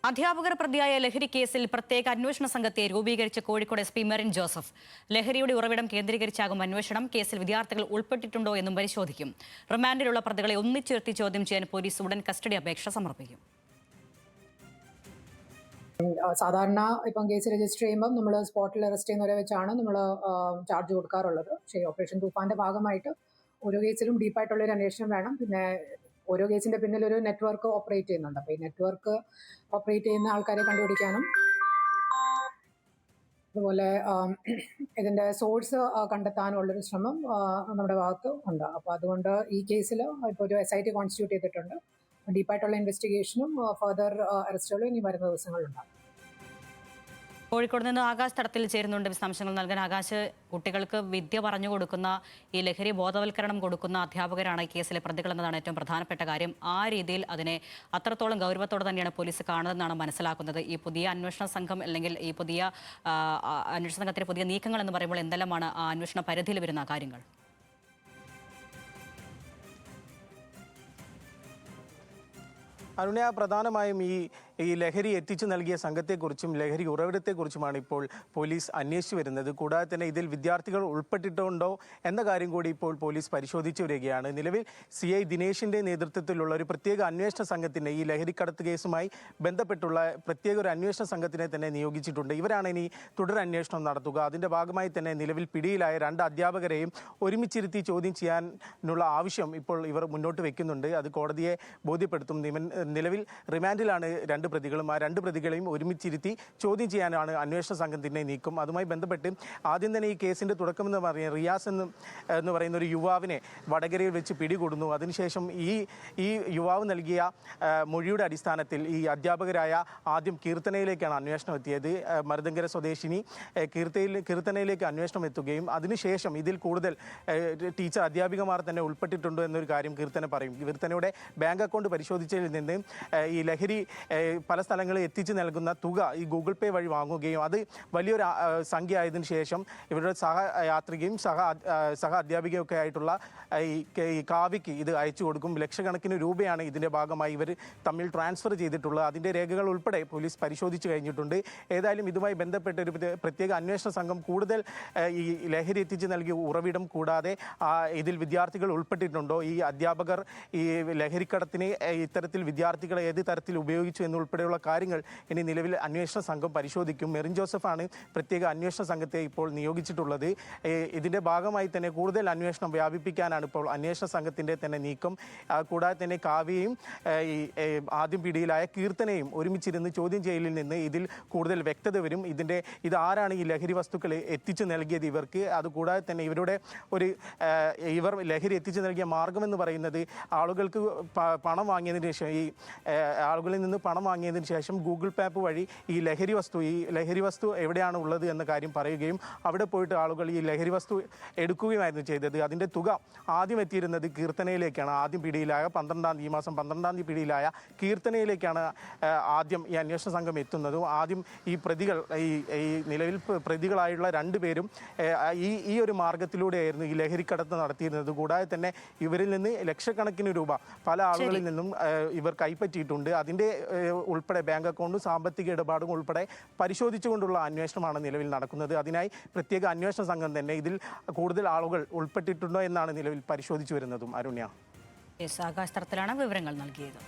അധ്യാപകർ പ്രതിയായ ലഹരി കേസിൽ പ്രത്യേക അന്വേഷണ സംഘത്തെ രൂപീകരിച്ച കോഴിക്കോട് SP മെറിൻ ജോസഫ്. ലഹരിയുടെ ഉറവിടം കേന്ദ്രീകരിച്ചാകും അന്വേഷണം. കേസിൽ വിദ്യാർത്ഥികൾ ഉൾപ്പെട്ടിട്ടുണ്ടോ എന്നും പരിശോധിക്കും. റിമാൻഡിലുള്ള പ്രതികളെ ഒന്നിച്ചിരുത്തി ചോദ്യം ചെയ്യാൻ പോലീസ് ഉടൻ കസ്റ്റഡി അപേക്ഷ സമർപ്പിക്കും. സാധാരണ ഇപ്പം കേസ് രജിസ്റ്റർ ചെയ്യുമ്പോൾ നമ്മൾ സ്പോട്ടിൽ അറസ്റ്റ് ചെയ്യുന്നവരെ വെച്ചാണ് നമ്മൾ ചാർജ് കൊടുക്കാറുള്ളത്. പക്ഷേ ഓപ്പറേഷൻ തൂഫാന്റെ ഭാഗമായിട്ട് ഓരോ കേസിലും ഡീപ്പായിട്ടുള്ളൊരു അന്വേഷണം വേണം. പിന്നെ ഓരോ കേസിന്റെ പിന്നിൽ ഒരു നെറ്റ്വർക്ക് ഓപ്പറേറ്റ് ചെയ്യുന്നുണ്ട്. അപ്പോൾ ഈ നെറ്റ്വർക്ക് ഓപ്പറേറ്റ് ചെയ്യുന്ന ആൾക്കാരെ കണ്ടുപിടിക്കാനും അതുപോലെ ഇതിന്റെ സോഴ്സ് കണ്ടെത്താനുള്ളൊരു ശ്രമം നമ്മുടെ ഭാഗത്ത് ഉണ്ട്. അപ്പോൾ അതുകൊണ്ട് ഈ കേസിൽ ഇപ്പോൾ ഒരു SIT കോൺസ്റ്റിറ്റ്യൂട്ട് ചെയ്തിട്ടുണ്ട്. ഡീപ്പായിട്ടുള്ള ഇൻവെസ്റ്റിഗേഷനും ഫർദർ അറസ്റ്റുകളും ഇനി വരുന്ന ദിവസങ്ങളുണ്ടാകും. കോഴിക്കോട് നിന്ന് ആകാശ് തടത്തിൽ ചേരുന്നുണ്ട് വിശദാംശങ്ങൾ നൽകാൻ. ആകാശ്, കുട്ടികൾക്ക് വിദ്യ പറഞ്ഞു കൊടുക്കുന്ന, ഈ ലഹരി ബോധവൽക്കരണം കൊടുക്കുന്ന അധ്യാപകരാണ് ഈ കേസിലെ പ്രതികൾ എന്നതാണ് ഏറ്റവും പ്രധാനപ്പെട്ട കാര്യം. ആ രീതിയിൽ അതിനെ അത്രത്തോളം ഗൗരവത്തോടെ തന്നെയാണ് പോലീസ് കാണുന്നതെന്നാണ് മനസ്സിലാക്കുന്നത്. ഈ പുതിയ അന്വേഷണ സംഘം അല്ലെങ്കിൽ ഈ പുതിയ അന്വേഷണ സംഘത്തിലെ പുതിയ നീക്കങ്ങൾ എന്ന് പറയുമ്പോൾ എന്തെല്ലാമാണ് ആ അന്വേഷണ പരിധിയിൽ വരുന്ന കാര്യങ്ങൾ? അരുണ്യ, പ്രധാനമായും ഈ ലഹരി എത്തിച്ചു നൽകിയ സംഘത്തെക്കുറിച്ചും ലഹരി ഉറവിടത്തെക്കുറിച്ചുമാണ് ഇപ്പോൾ പോലീസ് അന്വേഷിച്ചു വരുന്നത്. കൂടാതെ തന്നെ ഇതിൽ വിദ്യാർത്ഥികൾ ഉൾപ്പെട്ടിട്ടുണ്ടോ എന്ന കാര്യം കൂടി ഇപ്പോൾ പോലീസ് പരിശോധിച്ചു വരികയാണ്. നിലവിൽ CI ദിനേശിൻ്റെ നേതൃത്വത്തിലുള്ള ഒരു പ്രത്യേക അന്വേഷണ സംഘത്തിനെ ഈ ലഹരിക്കടത്ത് കേസുമായി ബന്ധപ്പെട്ടുള്ള പ്രത്യേക ഒരു അന്വേഷണ സംഘത്തിനെ തന്നെ നിയോഗിച്ചിട്ടുണ്ട്. ഇവരാണ് ഇനി തുടർ അന്വേഷണം നടത്തുക. അതിൻ്റെ ഭാഗമായി തന്നെ നിലവിൽ പിടിയിലായ 2 അധ്യാപകരെയും ഒരുമിച്ചിരുത്തി ചോദ്യം ചെയ്യാനുള്ള ആവശ്യം ഇപ്പോൾ ഇവർ മുന്നോട്ട് വെക്കുന്നുണ്ട്. അത് കോടതിയെ ബോധ്യപ്പെടുത്തും. നിലവിൽ റിമാൻഡിലാണ് 2 പ്രതികളും. ആ 2 പ്രതികളെയും ഒരുമിച്ചിരുത്തി ചോദ്യം ചെയ്യാനാണ് അന്വേഷണ സംഘത്തിൻ്റെ നീക്കം. അതുമായി ബന്ധപ്പെട്ട് ആദ്യം തന്നെ ഈ കേസിൻ്റെ തുടക്കമെന്ന് പറയുന്നത് റിയാസ് എന്ന് പറയുന്ന ഒരു യുവാവിനെ വടകരയിൽ വെച്ച് പിടികൂടുന്നു. അതിനുശേഷം ഈ യുവാവ് നൽകിയ മൊഴിയുടെ അടിസ്ഥാനത്തിൽ ഈ അധ്യാപകരായ ആദ്യം കീർത്തനയിലേക്കാണ് അന്വേഷണം എത്തിയത്. മരുതങ്കര സ്വദേശിനി കീർത്തനയിലേക്ക് അന്വേഷണം എത്തുകയും അതിനുശേഷം ഇതിൽ കൂടുതൽ ടീച്ചർ അധ്യാപികമാർ തന്നെ ഉൾപ്പെട്ടിട്ടുണ്ടോ എന്നൊരു കാര്യം കീർത്തന പറയും. കീർത്തനയുടെ ബാങ്ക് അക്കൗണ്ട് പരിശോധിച്ചതിൽ നിന്ന് ഈ ലഹരി പല സ്ഥലങ്ങളിൽ എത്തിച്ചു നൽകുന്ന തുക ഈ ഗൂഗിൾ പേ വഴി വാങ്ങുകയും അത് വലിയൊരു സംഖ്യ ആയതിനു ശേഷം ഇവരുടെ സഹയാത്രികയും സഹ അധ്യാപികയൊക്കെ ആയിട്ടുള്ള ഈ കാവ്യയ്ക്ക് ഇത് അയച്ചു കൊടുക്കും. ലക്ഷക്കണക്കിന് രൂപയാണ് ഇതിൻ്റെ ഭാഗമായി ഇവർ തമ്മിൽ ട്രാൻസ്ഫർ ചെയ്തിട്ടുള്ളത്. അതിൻ്റെ രേഖകൾ ഉൾപ്പെടെ പോലീസ് പരിശോധിച്ച് കഴിഞ്ഞിട്ടുണ്ട്. ഏതായാലും ഇതുമായി ബന്ധപ്പെട്ട ഒരു പ്രത്യേക അന്വേഷണ സംഘം കൂടുതൽ ഈ ലഹരി എത്തിച്ചു നൽകിയ ഉറവിടം കൂടാതെ ഇതിൽ വിദ്യാർത്ഥികൾ ഉൾപ്പെട്ടിട്ടുണ്ടോ, ഈ അധ്യാപകർ ഈ ലഹരിക്കടത്തിന് ഇത്തരത്തിൽ വിദ്യാർത്ഥികളെ ഏത് തരത്തിൽ ഉപയോഗിച്ചു എന്നുൾപ്പെടെയുള്ള കാര്യങ്ങൾ ഇനി നിലവിൽ അന്വേഷണ സംഘം പരിശോധിക്കും. മെറിൻ ജോസഫാണ് പ്രത്യേക അന്വേഷണ സംഘത്തെ ഇപ്പോൾ നിയോഗിച്ചിട്ടുള്ളത്. ഇതിൻ്റെ ഭാഗമായി തന്നെ കൂടുതൽ അന്വേഷണം വ്യാപിപ്പിക്കാനാണ് ഇപ്പോൾ അന്വേഷണ സംഘത്തിൻ്റെ തന്നെ നീക്കം. കൂടാതെ തന്നെ കാവ്യയും ആദ്യം പിടിയിലായ കീർത്തനയും ഒരുമിച്ചിരുന്ന് ചോദ്യം ചെയ്യലിൽ നിന്ന് ഇതിൽ കൂടുതൽ വ്യക്തത വരും. ഇത് ആരാണ് ഈ ലഹരി വസ്തുക്കൾ എത്തിച്ചു നൽകിയത് ഇവർക്ക്. അതുകൂടാതെ തന്നെ ഇവർ ലഹരി എത്തിച്ചു നൽകിയ മാർഗമെന്ന് പറയുന്നത് ആളുകൾക്ക് പണം വാങ്ങിയതിന് ശേഷം ആളുകളിൽ നിന്ന് പണം വാങ്ങിയതിന് ശേഷം ഗൂഗിൾ മാപ്പ് വഴി ഈ ലഹരി വസ്തു എവിടെയാണ് ഉള്ളത് എന്ന കാര്യം പറയുകയും അവിടെ പോയിട്ട് ആളുകൾ ഈ ലഹരി വസ്തു എടുക്കുകയുമായിരുന്നു ചെയ്തത്. അതിൻ്റെ തുക ആദ്യം എത്തിയിരുന്നത് കീർത്തനയിലേക്കാണ്. ആദ്യം പിടിയിലായ ഈ മാസം 12-ാം തീയതി പിടിയിലായ കീർത്തനയിലേക്കാണ് ആദ്യം ഈ അന്വേഷണ സംഘം എത്തുന്നതും. ആദ്യം ഈ പ്രതികൾ ഈ നിലവിൽ പ്രതികളായുള്ള 2 പേരും ഈ ഒരു മാർഗത്തിലൂടെയായിരുന്നു ഈ ലഹരിക്കടത്ത് നടത്തിയിരുന്നത്. കൂടാതെ തന്നെ ഇവരിൽ നിന്ന് ലക്ഷക്കണക്കിന് രൂപ പല ആളുകളിൽ നിന്നും ഇവർ കൈപ്പറ്റിയിട്ടുണ്ട്. അതിൻ്റെ ഉൾപ്പെടെ ബാങ്ക് അക്കൗണ്ടും സാമ്പത്തിക ഇടപാടും ഉൾപ്പെടെ പരിശോധിച്ചുകൊണ്ടുള്ള അന്വേഷണമാണ് നിലവിൽ നടക്കുന്നത്. അതിനായി പ്രത്യേക അന്വേഷണ സംഘം തന്നെ ഇതിൽ കൂടുതൽ ആളുകൾ ഉൾപ്പെട്ടിട്ടുണ്ടോ എന്നാണ് നിലവിൽ പരിശോധിച്ചു വരുന്നതും. അരുണ്യ, ആകാശ് തരത്തിലാണ് വിവരങ്ങൾ നൽകിയത്.